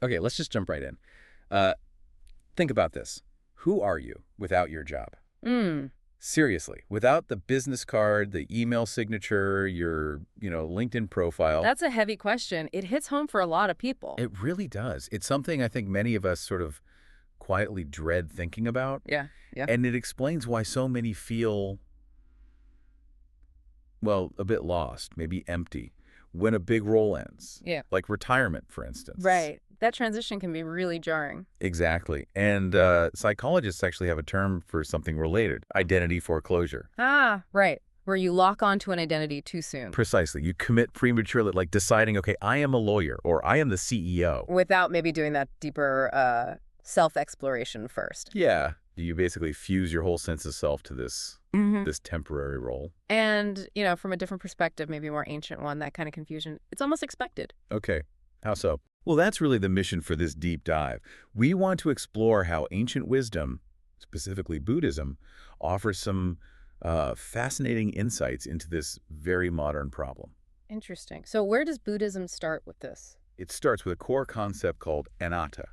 Okay, let's just jump right in. Uh, think about this. Who are you without your job? Mm, Seriously, without the business card, the email signature, your, LinkedIn profile. that's a heavy question. It hits home for a lot of people. It really does. It's something I think many of us sort of quietly dread thinking about, Yeah, yeah. and it explains why so many feel, well, a bit lost, maybe empty, when a big role ends, Yeah. like retirement, for instance. Right. That transition can be really jarring. Exactly. And psychologists actually have a term for something related, identity foreclosure. Ah, right. Where you lock onto an identity too soon Precisely. You commit prematurely, like deciding, okay, I am a lawyer or I am the CEO. without maybe doing that deeper self-exploration first. Yeah. You basically fuse your whole sense of self to this Hmm. this temporary role. And, from a different perspective, maybe a more ancient one, that kind of confusion, it's almost expected. Okay. How so? Well, that's really the mission for this deep dive. We want to explore how ancient wisdom, specifically Buddhism, offers some fascinating insights into this very modern problem. Interesting. So where does Buddhism start with this? It starts with a core concept called anatta,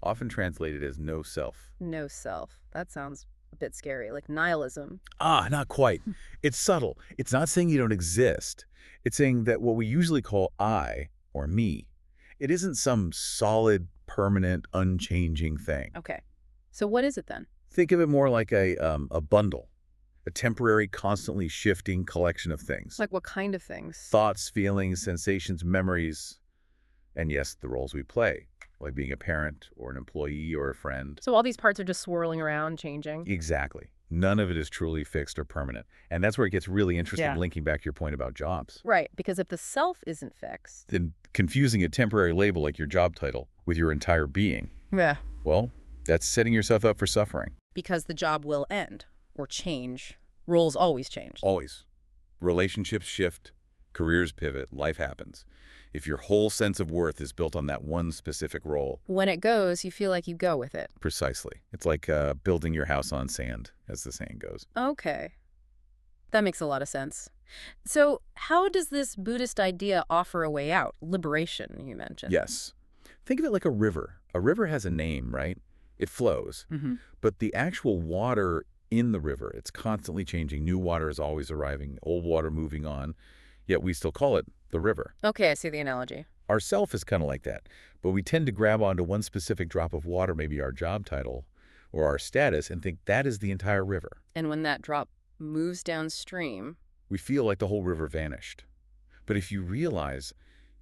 often translated as no self. No self. That sounds a bit scary, like nihilism. Ah, not quite. It's subtle. It's not saying you don't exist. It's saying that what we usually call I, or me, it isn't some solid, permanent, unchanging thing. Okay. So what is it then? Think of it more like a bundle, a temporary, constantly shifting collection of things. Like what kind of things? Thoughts, feelings, sensations, memories, and yes, the roles we play, like being a parent or an employee or a friend. So all these parts are just swirling around, changing? Exactly. None of it is truly fixed or permanent. And that's where it gets really interesting, Yeah. linking back to your point about jobs. Right, because if the self isn't fixed. Then confusing a temporary label like your job title with your entire being, Yeah. well, that's setting yourself up for suffering. Because the job will end or change. Roles always change. Always. Relationships shift, careers pivot, life happens. If your whole sense of worth is built on that one specific role, When it goes, you feel like you go with it. precisely. It's like building your house on sand, as the saying goes. Okay. That makes a lot of sense. So how does this Buddhist idea offer a way out? Liberation, you mentioned. Yes. Think of it like a river. A river has a name, right? It flows. Hmm. But the actual water in the river, it's constantly changing. New water is always arriving, old water moving on, yet we still call it the river. Okay, I see the analogy. Our self is kind of like that, but we tend to grab onto one specific drop of water, maybe our job title or our status, and think that is the entire river. And when that drop moves downstream. We feel like the whole river vanished. But if you realize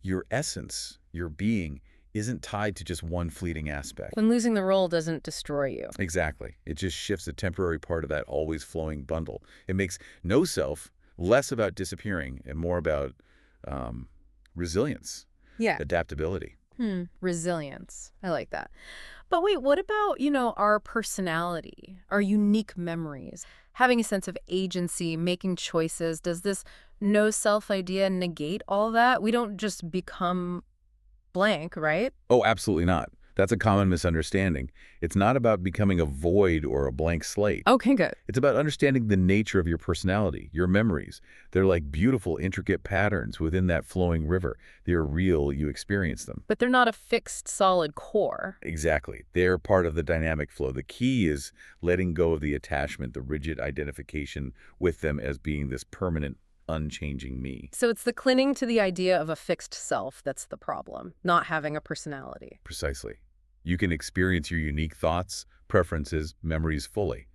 your essence, your being, isn't tied to just one fleeting aspect. When losing the role doesn't destroy you. Exactly. It just shifts a temporary part of that always flowing bundle. It makes no self less about disappearing and more about resilience, Yeah. adaptability. Resilience. I like that. But wait, what about, our personality, our unique memories, having a sense of agency, making choices? Does this no self idea negate all that? We don't just become blank, right? Oh, absolutely not. That's a common misunderstanding. It's not about becoming a void or a blank slate. Okay, good. It's about understanding the nature of your personality, your memories. They're like beautiful, intricate patterns within that flowing river. They're real, you experience them. But they're not a fixed, solid core. Exactly. They're part of the dynamic flow. The key is letting go of the attachment, the rigid identification with them as being this permanent, unchanging me. So it's the clinging to the idea of a fixed self that's the problem, not having a personality. Precisely. You can experience your unique thoughts, preferences, memories fully,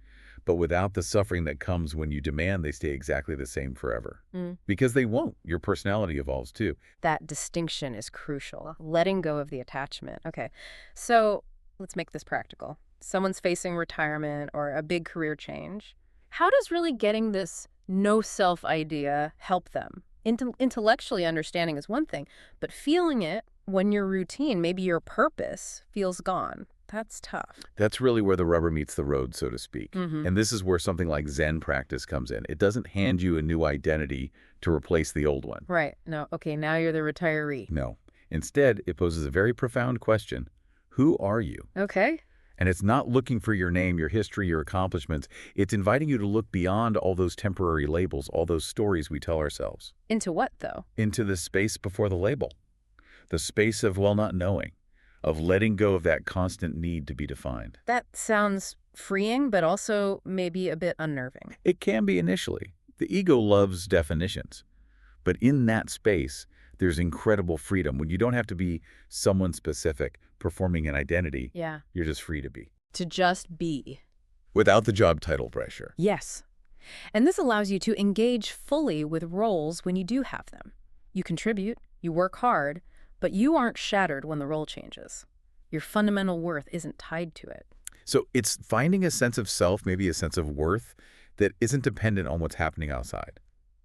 but without the suffering that comes when you demand they stay exactly the same forever. Because they won't. Your personality evolves too. That distinction is crucial. Letting go of the attachment. Okay, so let's make this practical. Someone's facing retirement or a big career change. How does really getting this no self idea help them? Intellectually understanding is one thing, but feeling it when your routine, maybe your purpose, feels gone, that's tough. That's really where the rubber meets the road, so to speak. Mm-hmm. And this is where something like Zen practice comes in. It doesn't hand you a new identity to replace the old one. Right. No, okay, now you're the retiree. No. Instead, it poses a very profound question. Who are you? Okay. And it's not looking for your name, your history, your accomplishments. It's inviting you to look beyond all those temporary labels, all those stories we tell ourselves. Into what, though? Into the space before the label. The space of, well, not knowing. of letting go of that constant need to be defined. That sounds freeing, but also maybe a bit unnerving. It can be initially. The ego loves definitions. But in that space, there's incredible freedom when you don't have to be someone specific performing an identity. Yeah. You're just free to be. To just be. Without the job title pressure. Yes. And this allows you to engage fully with roles when you do have them. You contribute, you work hard, but you aren't shattered when the role changes. Your fundamental worth isn't tied to it. So it's finding a sense of self, maybe a sense of worth, that isn't dependent on what's happening outside,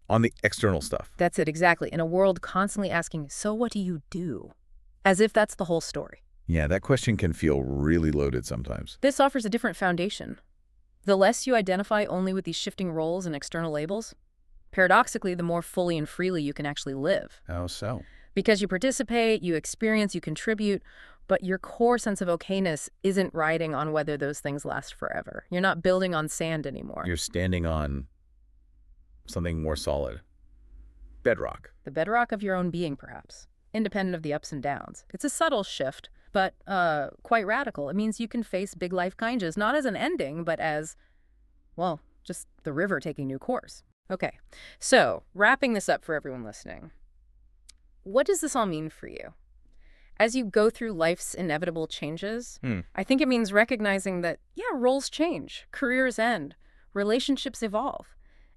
on the external stuff. That's it, exactly. In a world constantly asking, so what do you do? As if that's the whole story. Yeah, that question can feel really loaded sometimes. This offers a different foundation. The less you identify only with these shifting roles and external labels, paradoxically, the more fully and freely you can actually live. How so? Because you participate, you experience, you contribute, but your core sense of okayness isn't riding on whether those things last forever. You're not building on sand anymore. You're standing on something more solid. Bedrock. The bedrock of your own being, perhaps, independent of the ups and downs. It's a subtle shift, but quite radical. It means you can face big life changes, not as an ending, but as, well, just the river taking new course. Okay, so wrapping this up for everyone listening, what does this all mean for you? As you go through life's inevitable changes, I think it means recognizing that, yeah, roles change, careers end, relationships evolve.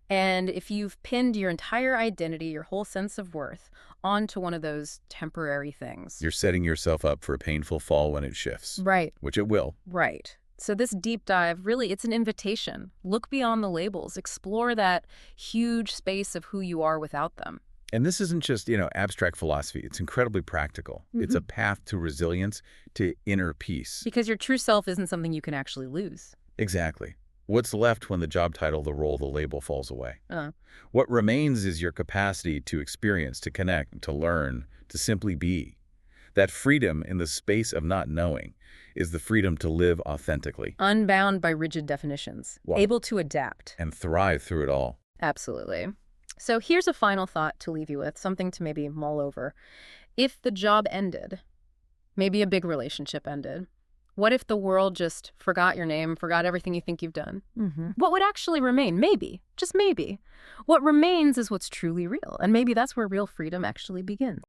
And if you've pinned your entire identity, your whole sense of worth, onto one of those temporary things. You're setting yourself up for a painful fall when it shifts. Right. Which it will. Right. So this deep dive, really, it's an invitation. Look beyond the labels. Explore that huge space of who you are without them. And this isn't just, abstract philosophy. It's incredibly practical. It's a path to resilience, to inner peace. Because your true self isn't something you can actually lose. Exactly. What's left when the job title, the role, the label falls away? What remains is your capacity to experience, to connect, to learn, to simply be. That freedom in the space of not knowing is the freedom to live authentically. Unbound by rigid definitions. Wow. Able to adapt. And thrive through it all. Absolutely. So here's a final thought to leave you with, something to maybe mull over. If the job ended, maybe a big relationship ended, what if the world just forgot your name, forgot everything you think you've done? What would actually remain? Maybe, just maybe. What remains is what's truly real, and maybe that's where real freedom actually begins.